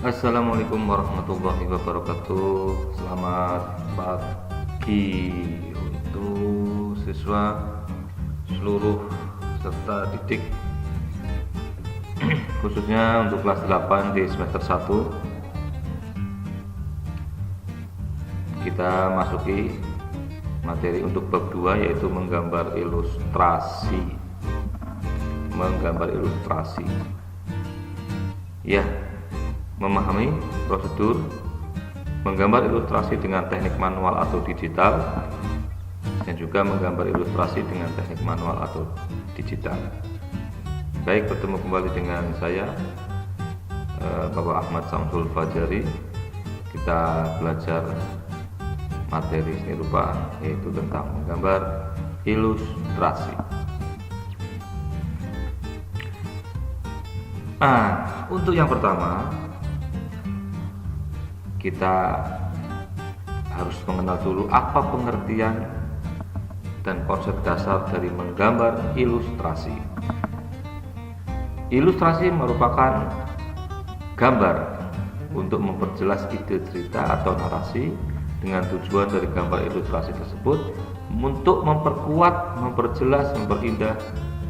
Assalamualaikum warahmatullahi wabarakatuh. Selamat pagi untuk siswa seluruh serta didik, khususnya untuk kelas 8 di semester 1. Kita masuki materi untuk bab 2, yaitu menggambar ilustrasi. Ya, memahami prosedur menggambar ilustrasi dengan teknik manual atau digital, dan juga menggambar ilustrasi dengan teknik manual atau digital. Baik, bertemu kembali dengan saya, Bapak Ahmad Samsul Fajari. Kita belajar materi seni rupa, yaitu tentang menggambar ilustrasi. Untuk yang pertama, kita harus mengenal dulu apa pengertian dan konsep dasar dari menggambar ilustrasi. Ilustrasi merupakan gambar untuk memperjelas ide cerita atau narasi, dengan tujuan dari gambar ilustrasi tersebut untuk memperkuat, memperjelas, memperindah,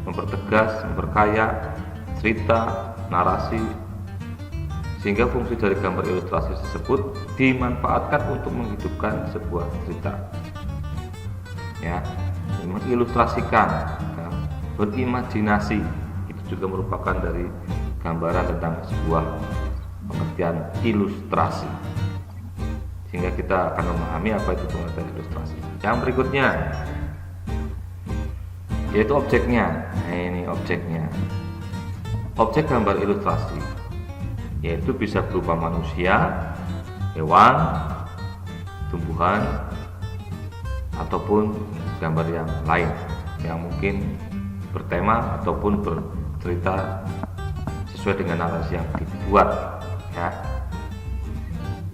mempertegas, memperkaya cerita, narasi, sehingga fungsi dari gambar ilustrasi tersebut dimanfaatkan untuk menghidupkan sebuah cerita, ya, mengilustrasikan, ya, berimajinasi. Itu juga merupakan dari gambaran tentang sebuah pengertian ilustrasi, sehingga kita akan memahami apa itu pengertian ilustrasi. Yang berikutnya yaitu objeknya. Ini objeknya. Objek gambar ilustrasi yaitu bisa berupa manusia, hewan, tumbuhan, ataupun gambar yang lain yang mungkin bertema ataupun bercerita sesuai dengan narasi yang dibuat, ya.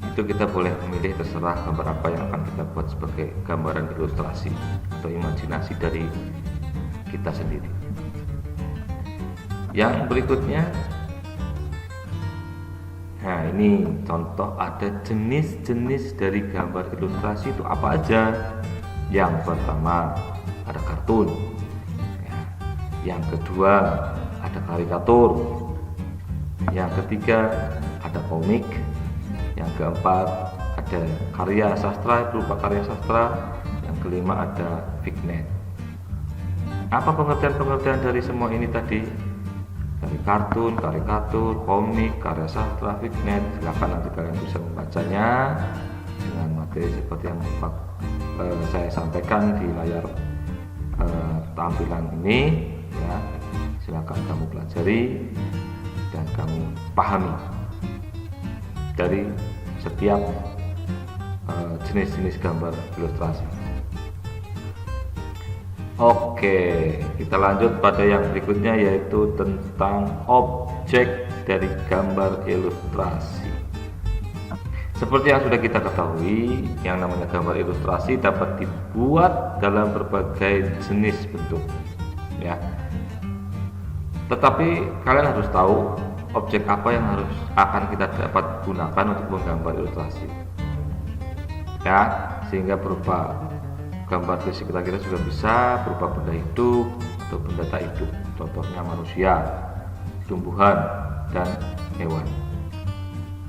Itu kita boleh memilih, terserah gambar apa yang akan kita buat sebagai gambaran ilustrasi atau imajinasi dari kita sendiri. Yang berikutnya, nah ini contoh, ada jenis-jenis dari gambar ilustrasi itu apa aja. Yang pertama ada kartun, ya. Yang kedua ada karikatur, yang ketiga ada komik, yang keempat ada karya sastra berupa karya sastra, yang kelima ada vignette. Apa pengertian-pengertian dari semua ini tadi? Dari kartun, karikatur, komik, karya sastra, vignette. Silakan nanti kalian bisa membacanya dengan materi seperti yang saya sampaikan di layar tampilan ini, ya. Silakan kamu pelajari dan kamu pahami dari setiap jenis-jenis gambar ilustrasi. Oke, kita lanjut pada yang berikutnya, yaitu tentang objek dari gambar ilustrasi. Seperti yang sudah kita ketahui, yang namanya gambar ilustrasi dapat dibuat dalam berbagai jenis bentuk, ya. Tetapi kalian harus tahu objek apa yang akan kita dapat gunakan untuk menggambar ilustrasi, ya, sehingga berupa gambar di sekitar kita juga bisa berupa benda hidup atau benda tak hidup, contohnya manusia, tumbuhan, dan hewan.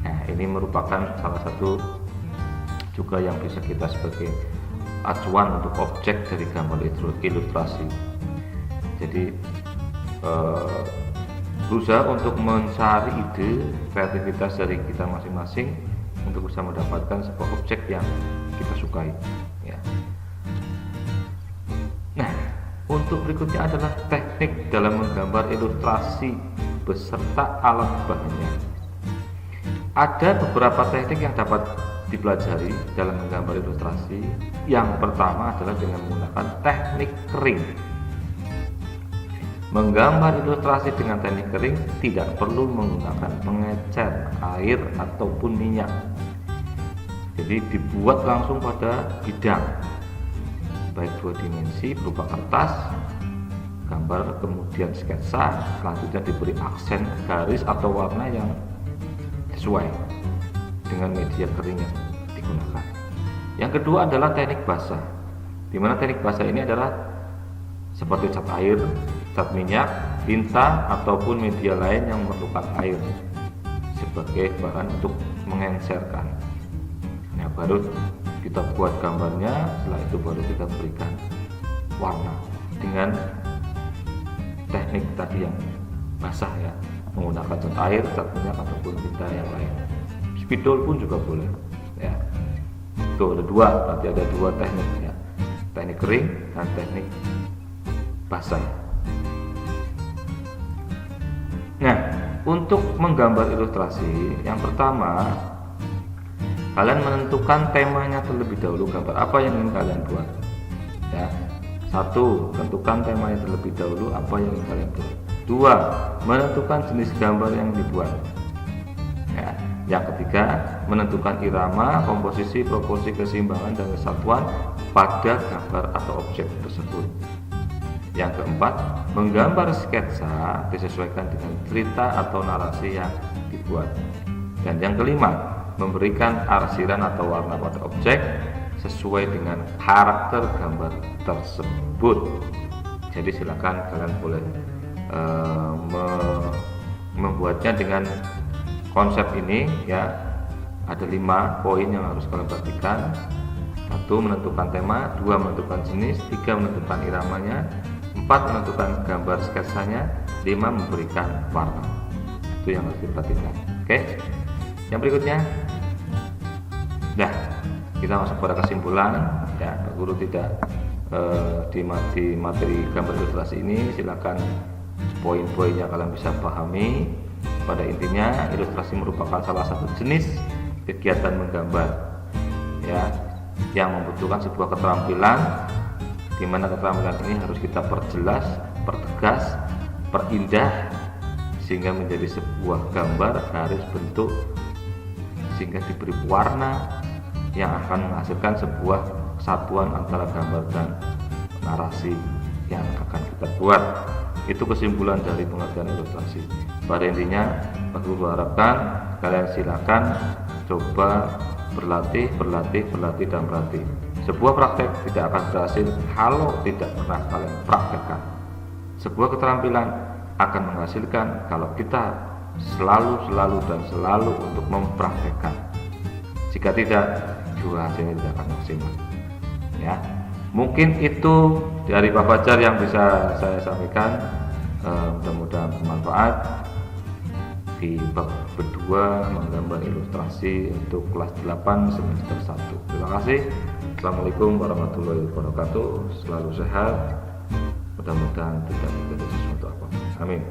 Nah, ini merupakan salah satu juga yang bisa kita sebagai acuan untuk objek dari gambar ilustrasi. Jadi berusaha untuk mencari ide, kreativitas dari kita masing-masing untuk bisa mendapatkan sebuah objek yang kita sukai, ya. Nah, untuk berikutnya adalah teknik dalam menggambar ilustrasi beserta alat bahannya. Ada beberapa teknik yang dapat dipelajari dalam menggambar ilustrasi. Yang pertama adalah dengan menggunakan teknik kering. Menggambar ilustrasi dengan teknik kering tidak perlu menggunakan pengecer, air, ataupun minyak. Jadi dibuat langsung pada bidang, baik 2 dimensi berupa kertas, gambar, kemudian sketsa, selanjutnya diberi aksen garis atau warna yang sesuai dengan media kering yang digunakan. Yang kedua adalah teknik basah, di mana teknik basah ini adalah seperti cat air, cat minyak, tinta ataupun media lain yang memerlukan air sebagai bahan untuk mengengserkan. Nah, baru kita buat gambarnya, setelah itu baru kita berikan warna dengan teknik tadi yang basah ya, menggunakan cat air, cat minyak ataupun tinta yang lain. Spidol pun juga boleh ya. Itu ada dua, berarti ada dua teknik ya, teknik kering dan teknik basah. Nah, untuk menggambar ilustrasi, yang pertama kalian menentukan temanya terlebih dahulu, gambar apa yang ingin kalian buat ya. Satu, tentukan temanya terlebih dahulu apa yang ingin kalian buat. Dua, menentukan jenis gambar yang dibuat ya. Yang ketiga, menentukan irama, komposisi, proporsi, keseimbangan dan kesatuan pada gambar atau objek tersebut. Yang keempat, menggambar sketsa disesuaikan dengan cerita atau narasi yang dibuat. Dan yang kelima, memberikan arsiran atau warna pada objek sesuai dengan karakter gambar tersebut. Jadi silakan kalian boleh membuatnya dengan konsep ini ya. Ada 5 poin yang harus kalian perhatikan. 1, menentukan tema. 2, menentukan jenis. 3, menentukan iramanya. 4, menentukan gambar sketsanya. 5, memberikan warna. Itu yang harus diperhatikan. Oke, yang berikutnya, nah kita masuk pada kesimpulan ya. Pak Guru tidak di materi gambar ilustrasi ini, silakan poin-poin yang kalian bisa pahami. Pada intinya, ilustrasi merupakan salah satu jenis kegiatan menggambar ya, yang membutuhkan sebuah keterampilan, di mana keterampilan ini harus kita perjelas, pertegas, perindah sehingga menjadi sebuah gambar garis bentuk, sehingga diberi warna yang akan menghasilkan sebuah kesatuan antara gambar dan narasi yang akan kita buat. Itu kesimpulan dari pengertian ilustrasi. Pada intinya, Pak Guru harapkan kalian silakan coba berlatih dan berlatih. Sebuah praktek tidak akan berhasil kalau tidak pernah kalian praktekkan. Sebuah keterampilan akan menghasilkan kalau kita selalu untuk mempraktekkan. Jika tidak, juga hasilnya tidak akan maksimal ya. Mungkin itu dari Pak Fajar yang bisa saya sampaikan. Mudah-mudahan bermanfaat di bab kedua menggambar ilustrasi untuk kelas 8 semester 1. Terima kasih. Assalamualaikum warahmatullahi wabarakatuh. Selalu sehat. Mudah-mudahan tidak terjadi sesuatu apa. Amin.